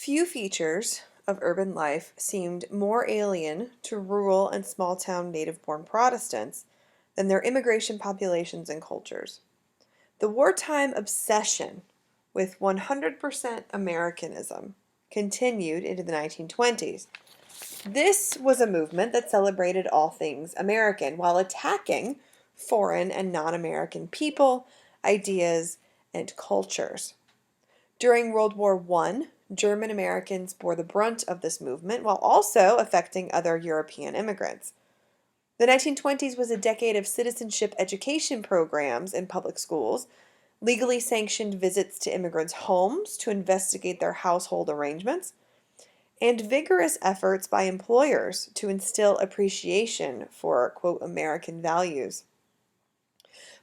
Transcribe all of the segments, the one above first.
Few features of urban life seemed more alien to rural and small town native-born Protestants than their immigration populations and cultures. The wartime obsession with 100% Americanism continued into the 1920s. This was a movement that celebrated all things American while attacking foreign and non-American people, ideas, and cultures. During World War I, German Americans bore the brunt of this movement while also affecting other European immigrants. The 1920s was a decade of citizenship education programs in public schools, legally sanctioned visits to immigrants' homes to investigate their household arrangements, and vigorous efforts by employers to instill appreciation for, quote, American values.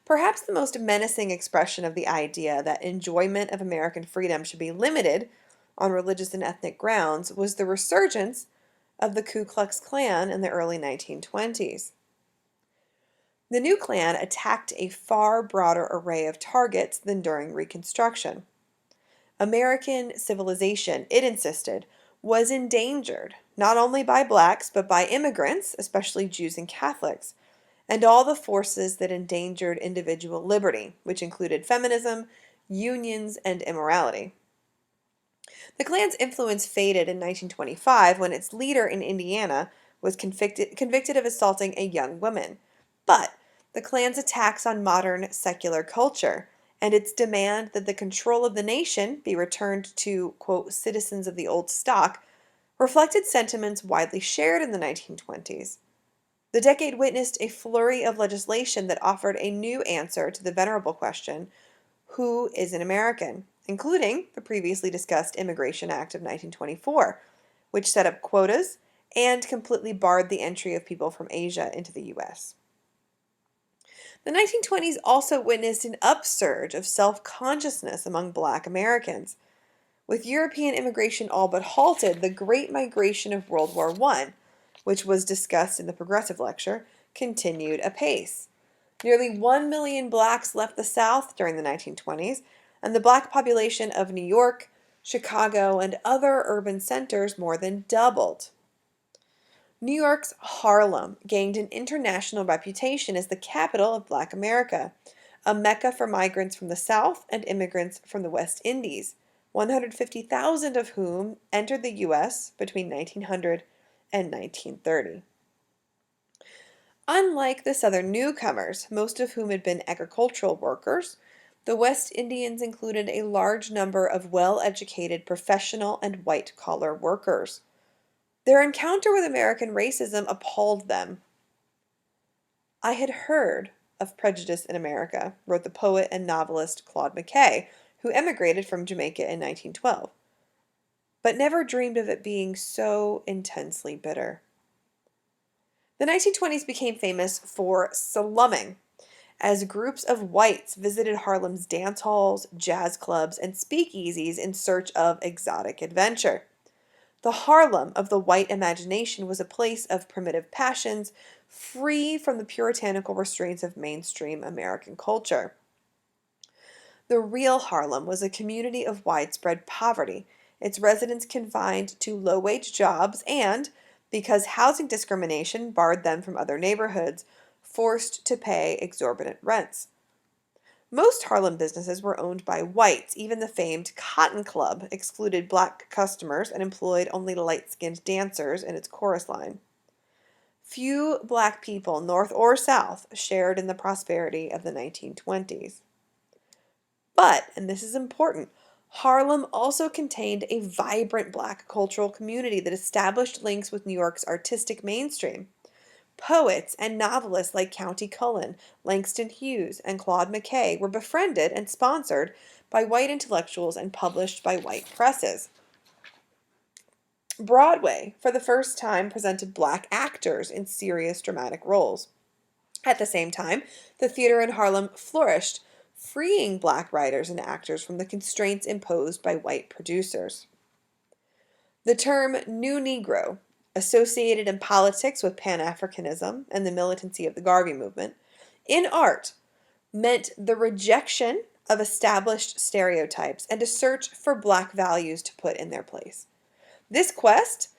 Perhaps the most menacing expression of the idea that enjoyment of American freedom should be limited on religious and ethnic grounds was the resurgence of the Ku Klux Klan in the early 1920s. The new Klan attacked a far broader array of targets than during Reconstruction. American civilization, it insisted, was endangered not only by blacks but by immigrants, especially Jews and Catholics, and all the forces that endangered individual liberty, which included feminism, unions, and immorality. The Klan's influence faded in 1925 when its leader in Indiana was convicted of assaulting a young woman. But the Klan's attacks on modern secular culture and its demand that the control of the nation be returned to, quote, citizens of the old stock reflected sentiments widely shared in the 1920s. The decade witnessed a flurry of legislation that offered a new answer to the venerable question, who is an American, including the previously discussed Immigration Act of 1924, which set up quotas and completely barred the entry of people from Asia into the U.S. The 1920s also witnessed an upsurge of self-consciousness among Black Americans. With European immigration all but halted, the Great Migration of World War I, which was discussed in the Progressive Lecture, continued apace. Nearly 1 million blacks left the South during the 1920s, and the black population of New York, Chicago, and other urban centers more than doubled. New York's Harlem gained an international reputation as the capital of Black America, a mecca for migrants from the South and immigrants from the West Indies, 150,000 of whom entered the U.S. between 1900 and 1930. Unlike the Southern newcomers, most of whom had been agricultural workers, the West Indians included a large number of well-educated professional and white-collar workers. Their encounter with American racism appalled them. "I had heard of prejudice in America," wrote the poet and novelist Claude McKay, who emigrated from Jamaica in 1912, "but never dreamed of it being so intensely bitter." The 1920s became famous for slumming, as groups of whites visited Harlem's dance halls, jazz clubs, and speakeasies in search of exotic adventure. The Harlem of the white imagination was a place of primitive passions, free from the puritanical restraints of mainstream American culture. The real Harlem was a community of widespread poverty, its residents confined to low-wage jobs and, because housing discrimination barred them from other neighborhoods, forced to pay exorbitant rents. Most Harlem businesses were owned by whites. Even the famed Cotton Club excluded black customers and employed only light-skinned dancers in its chorus line. Few black people, North or South, shared in the prosperity of the 1920s. But, and this is important, Harlem also contained a vibrant black cultural community that established links with New York's artistic mainstream. Poets and novelists like Countee Cullen, Langston Hughes, and Claude McKay were befriended and sponsored by white intellectuals and published by white presses. Broadway, for the first time, presented black actors in serious dramatic roles. At the same time, the theater in Harlem flourished, freeing black writers and actors from the constraints imposed by white producers. The term New Negro, associated in politics with Pan-Africanism and the militancy of the Garvey movement, in art meant the rejection of established stereotypes and a search for Black values to put in their place. This quest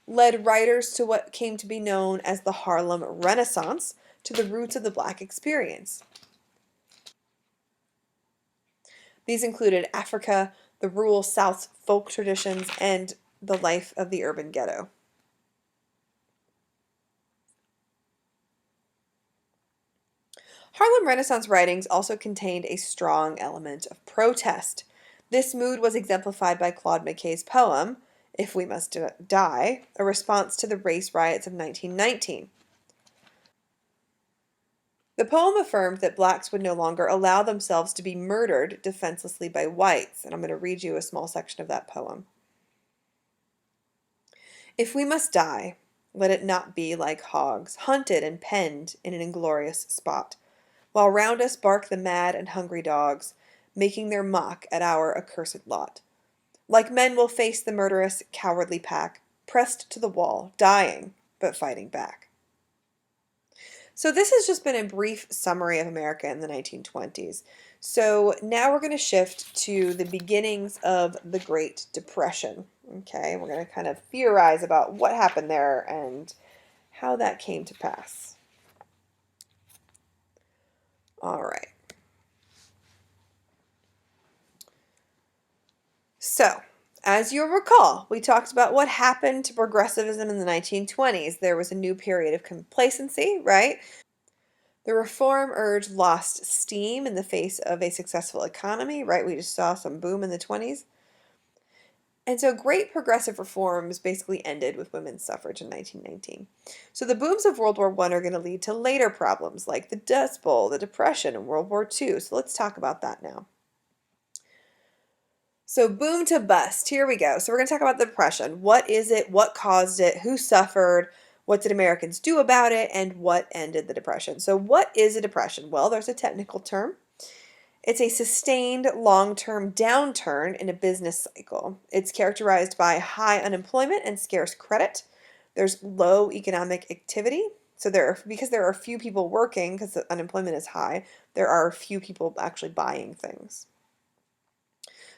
led writers to what came to be known as the Harlem Renaissance, to the roots of the Black experience. These included Africa, the rural South's folk traditions, and the life of the urban ghetto. Harlem Renaissance writings also contained a strong element of protest. This mood was exemplified by Claude McKay's poem, If We Must Die, a response to the race riots of 1919. The poem affirmed that blacks would no longer allow themselves to be murdered defenselessly by whites, and I'm going to read you a small section of that poem. If we must die, let it not be like hogs, hunted and penned in an inglorious spot, while round us bark the mad and hungry dogs, making their mock at our accursed lot. Like men we'll face the murderous, cowardly pack, pressed to the wall, dying, but fighting back. So this has just been a brief summary of America in the 1920s. So now we're going to shift to the beginnings of the Great Depression. Okay, we're going to kind of theorize about what happened there and how that came to pass. All right. So, as you'll recall, we talked about what happened to progressivism in the 1920s. There was a new period of complacency, right? The reform urge lost steam in the face of a successful economy, right? We just saw some boom in the 20s. And so great progressive reforms basically ended with women's suffrage in 1919. So the booms of World War I are going to lead to later problems like the Dust Bowl, the Depression, and World War II. So let's talk about that now. So boom to bust, here we go. So we're going to talk about the Depression. What is it? What caused it? Who suffered? What did Americans do about it? And what ended the Depression? So what is a depression? Well, there's a technical term. It's a sustained long-term downturn in a business cycle. It's characterized by high unemployment and scarce credit. There's low economic activity. So because there are few people working, because the unemployment is high, there are few people actually buying things.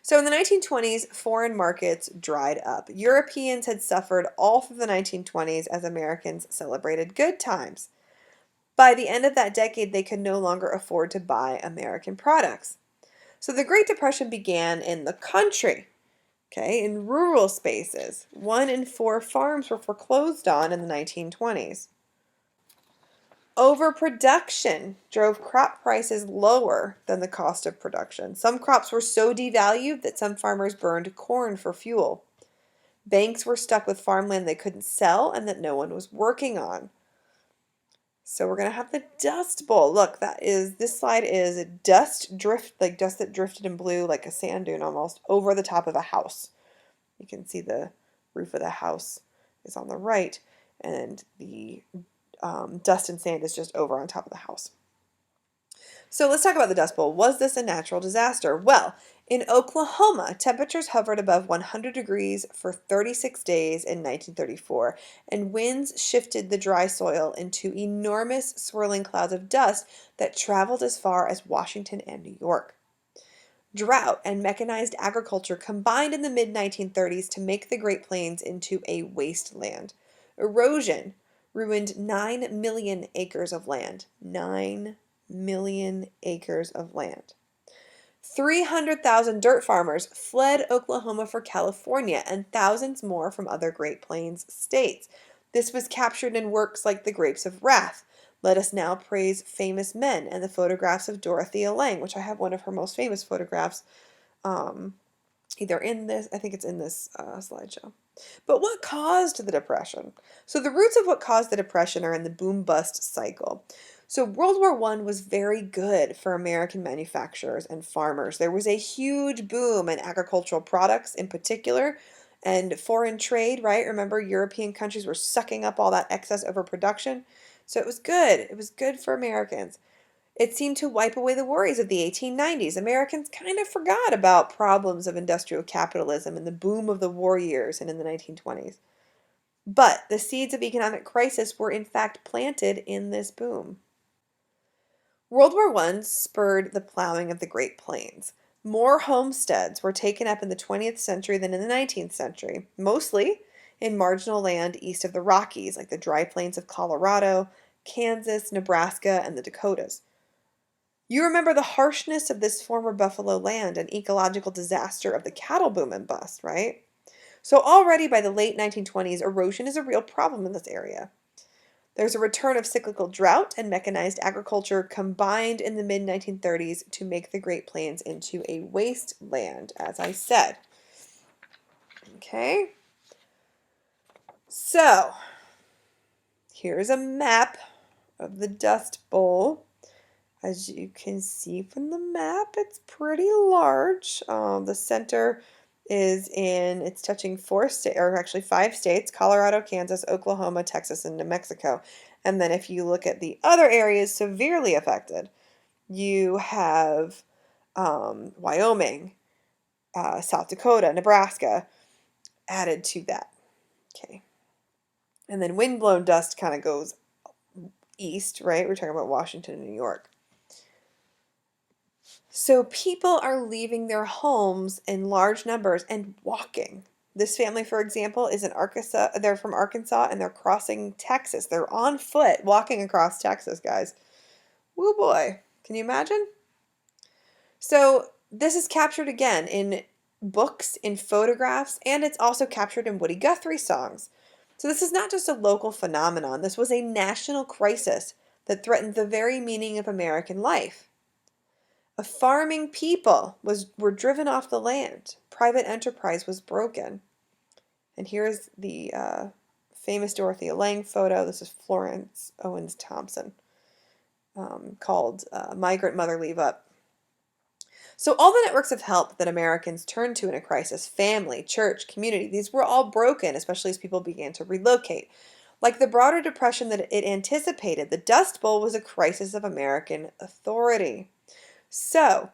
So in the 1920s, foreign markets dried up. Europeans had suffered all through the 1920s as Americans celebrated good times. By the end of that decade, they could no longer afford to buy American products. So the Great Depression began in the country, okay, in rural spaces. 1 in 4 farms were foreclosed on in the 1920s. Overproduction drove crop prices lower than the cost of production. Some crops were so devalued that some farmers burned corn for fuel. Banks were stuck with farmland they couldn't sell and that no one was working on. So we're going to have the Dust Bowl. Look, this slide is dust that drifted and blew like a sand dune almost over the top of a house. You can see the roof of the house is on the right, and the dust and sand is just over on top of the house. So let's talk about the Dust Bowl. Was this a natural disaster? Well, in Oklahoma, temperatures hovered above 100 degrees for 36 days in 1934, and winds shifted the dry soil into enormous swirling clouds of dust that traveled as far as Washington and New York. Drought and mechanized agriculture combined in the mid-1930s to make the Great Plains into a wasteland. Erosion ruined 9 million acres of land. 9 million acres of land. 300,000 dirt farmers fled Oklahoma for California and thousands more from other Great Plains states. This was captured in works like The Grapes of Wrath, Let Us Now Praise Famous Men, and the photographs of Dorothea Lange, which I have one of her most famous photographs either in this, I think it's in this slideshow. But what caused the Depression? So the roots of what caused the Depression are in the boom-bust cycle. So World War I was very good for American manufacturers and farmers. There was a huge boom in agricultural products in particular, and foreign trade, right? Remember, European countries were sucking up all that excess overproduction. So it was good. It was good for Americans. It seemed to wipe away the worries of the 1890s. Americans kind of forgot about problems of industrial capitalism and the boom of the war years and in the 1920s. But the seeds of economic crisis were in fact planted in this boom. World War I spurred the plowing of the Great Plains. More homesteads were taken up in the 20th century than in the 19th century, mostly in marginal land east of the Rockies, like the dry plains of Colorado, Kansas, Nebraska, and the Dakotas. You remember the harshness of this former buffalo land and ecological disaster of the cattle boom and bust, right? So already by the late 1920s, erosion is a real problem in this area. There's a return of cyclical drought and mechanized agriculture combined in the mid 1930s to make the Great Plains into a wasteland, as I said. Okay, so here's a map of the Dust Bowl. As you can see from the map, it's pretty large. The center is it's touching five states: Colorado, Kansas, Oklahoma, Texas, and New Mexico. And then if you look at the other areas severely affected, you have Wyoming, South Dakota, Nebraska added to that. Okay. And then windblown dust kind of goes east, right? We're talking about Washington and New York. So people are leaving their homes in large numbers and walking. This family, for example, is in Arkansas. They're from Arkansas and they're crossing Texas. They're on foot walking across Texas, guys. Woo boy. Can you imagine? So this is captured again in books, in photographs, and it's also captured in Woody Guthrie songs. So this is not just a local phenomenon. This was a national crisis that threatened the very meaning of American life. A farming people were driven off the land. Private enterprise was broken. And here's the famous Dorothea Lange photo. This is Florence Owens Thompson, called Migrant Mother Leave Up. So all the networks of help that Americans turned to in a crisis, family, church, community, these were all broken, especially as people began to relocate. Like the broader depression that it anticipated, the Dust Bowl was a crisis of American authority. So,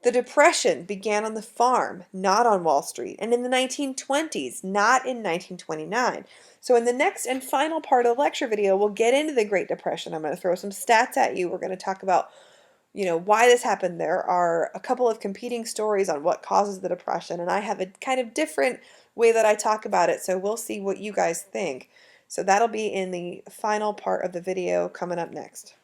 the Depression began on the farm, not on Wall Street, and in the 1920s, not in 1929. So in the next and final part of the lecture video, we'll get into the Great Depression. I'm going to throw some stats at you. We're going to talk about, why this happened. There are a couple of competing stories on what causes the Depression, and I have a kind of different way that I talk about it, so we'll see what you guys think. So that'll be in the final part of the video coming up next.